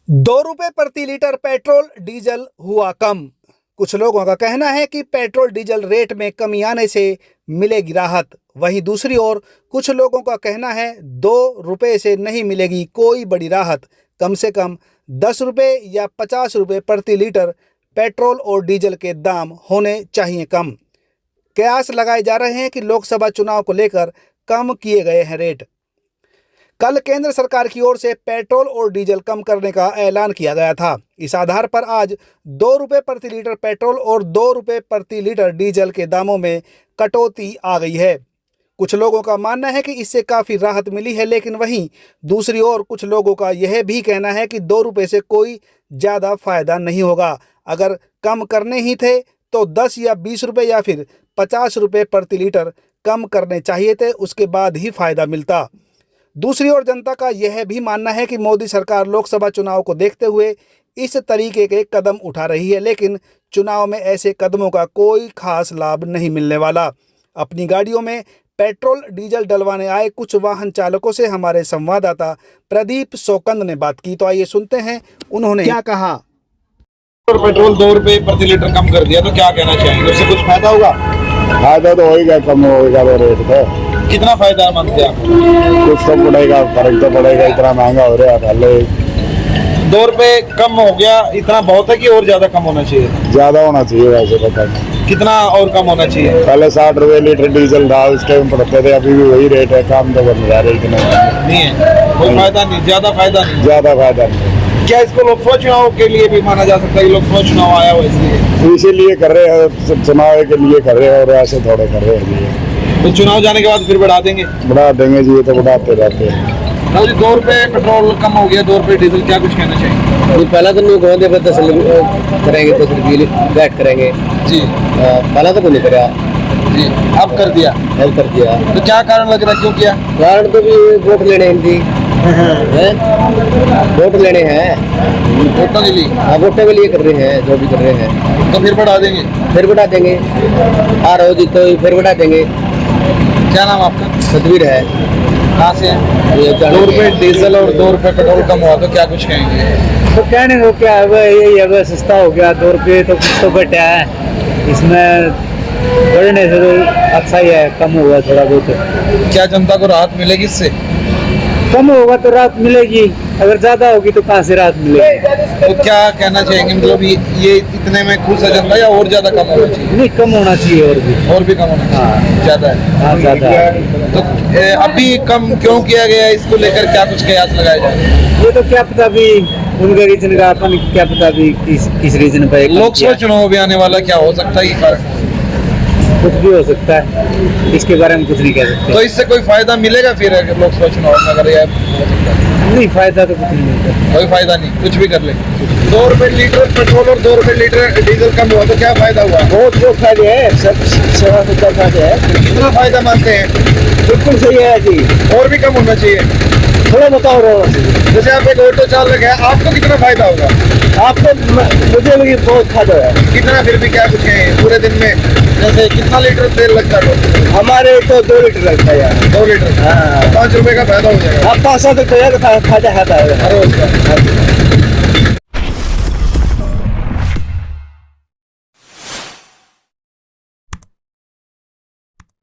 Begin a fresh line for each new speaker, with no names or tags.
₹2 प्रति litre petrol diesel हुआ कम। कुछ लोगों का कहना है कि पेट्रोल डीजल रेट में कमी आने से मिलेगी राहत। वहीं दूसरी ओर कुछ लोगों का कहना है ₹2 से नहीं मिलेगी कोई बड़ी राहत। कम से कम ₹10 या ₹50 प्रति लीटर पेट्रोल और डीजल के दाम होने चाहिए कम। कयास लगाए जा रहे हैं कि लोकसभा चुनाव को लेकर कम किए गए हैं रेट। कल केंद्र सरकार की ओर से पेट्रोल और डीजल कम करने का ऐलान किया गया था। इस आधार पर आज ₹2 प्रति लीटर पेट्रोल और ₹2 प्रति लीटर डीजल के दामों में कटौती आ गई है। कुछ लोगों का मानना है कि इससे काफ़ी राहत मिली है, लेकिन वहीं दूसरी ओर कुछ लोगों का यह भी कहना है कि ₹2 से कोई ज़्यादा फायदा नहीं होगा। अगर कम करने ही थे तो 10 या ₹20 या फिर ₹50 प्रति लीटर कम करने चाहिए थे, उसके बाद ही फायदा मिलता। दूसरी ओर जनता का यह भी मानना है कि मोदी सरकार लोकसभा चुनाव को देखते हुए इस तरीके के कदम उठा रही है, लेकिन चुनाव में ऐसे कदमों का कोई खास लाभ नहीं मिलने वाला। अपनी गाड़ियों में पेट्रोल डीजल डलवाने आए कुछ वाहन चालकों से हमारे संवाददाता प्रदीप सोकंद ने बात की, तो आइए सुनते हैं उन्होंने क्या कहा।
पेट्रोल ₹2 प्रति लीटर कम कर दिया तो क्या कहना चाहेंगे, उससे कुछ फायदा होगा?
फायदा तो होगा, कम होगा तो रेट तो
कितना फायदा मानते हैं आप?
कुछ तो पड़ेगा, फर्क तो पड़ेगा। इतना महंगा हो रहा है, पहले
₹2 कम हो गया, इतना बहुत है कि और ज्यादा कम होना चाहिए?
ज्यादा होना चाहिए वैसे पता नहीं।
कितना और कम होना चाहिए?
पहले ₹60 लीटर डीजल था, उस टाइम पड़ते थे, अभी भी वही रेट है। काम तो बन रहा है, इतना
नहीं है, कोई फायदा नहीं, ज्यादा फायदा नहीं।
ज्यादा फायदा नहीं।
क्या इसको लोकसभा चुनाव के लिए भी माना जा सकता है? लोकसभा चुनाव आया हो इसलिए
इसीलिए कर रहे हैं, चुनाव के लिए कर रहे हैं, और ऐसे थोड़े कर रहे हैं।
तो चुनाव जाने के बाद फिर बढ़ा देंगे?
बढ़ा देंगे जी, ये तो बढ़ाते रहते हैं।
जी ₹2 पेट्रोल कम हो गया, ₹2 डीजल, क्या कुछ कहना चाहिए?
पहला तो नहीं करेंगे, 10 बैठ करेंगे जी। पहला तो नहीं करा
जी, अब कर दिया।
तो
क्या कारण लग रहा है, क्यों किया?
कारण तो भी वोट लेने हैं जी, वोट लेने हैं,
वोटों के लिए।
हाँ, वोटों के लिए कर रहे हैं, जो भी कर रहे हैं।
तो फिर बढ़ा देंगे?
फिर बढ़ा देंगे, आ रहो जी तो फिर बढ़ा देंगे।
क्या नाम आपका?
तदवीर है।
कहाँ से है? ₹2 डीजल और ₹2 पेट्रोल कम हुआ तो क्या कुछ कहेंगे?
तो कहने को क्या है, यही है, सस्ता हो गया। ₹2 तो कुछ तो घटा है, इसमें बढ़ने से तो अच्छा ही है, कम हुआ थोड़ा बहुत।
क्या जनता को राहत मिलेगी इससे?
कम होगा तो राहत मिलेगी, अगर ज्यादा होगी तो कहाँ से राहत मिलेगी?
तो क्या कहना चाहेंगे, मतलब ये इतने में खुश है जनता या और ज्यादा कम होना चाहिए?
नहीं, कम होना चाहिए, और भी
कम होना चाहिए। ज्यादा है?
हाँ, ज्यादा है।
तो अभी कम क्यों किया गया है, इसको लेकर क्या कुछ कयास लगाया जाए?
ये तो क्या पता भी उनके रीजन का, अपन क्या पता भी किस रीजन पर।
लोकसभा चुनाव भी आने वाला, क्या हो सकता है ये कारण?
कुछ भी हो सकता है, इसके बारे में कुछ नहीं कह सकते।
तो इससे कोई फायदा मिलेगा फिर अगर लोकसभा चुनाव में अगर यह हो सकता है?
नहीं, फायदा तो कुछ नहीं मिलता।
कोई फायदा नहीं, कुछ भी कर ले। ₹2 लीटर पेट्रोल और ₹2 लीटर डीजल कम हुआ तो क्या फायदा हुआ?
बहुत जो फायदे है, सब सेवा सुविधा फायदे है।
कितना फायदा मानते हैं?
बिल्कुल सही है जी,
और भी कम होना चाहिए।
थोड़ा बताओ।
जैसे आप एक ऑटो चालक है, आपको कितना फायदा होगा?
आपको, मुझे भी बहुत फायदा है।
कितना फिर भी क्या कुछ है पूरे दिन में, जैसे कितना लीटर तेल लगता है?
हमारे तो 2 लीटर लगता है यार।
2 लीटर?
हाँ,
₹5 का फायदा हो जाएगा।
आप 500 तो फायदा है
रोज का।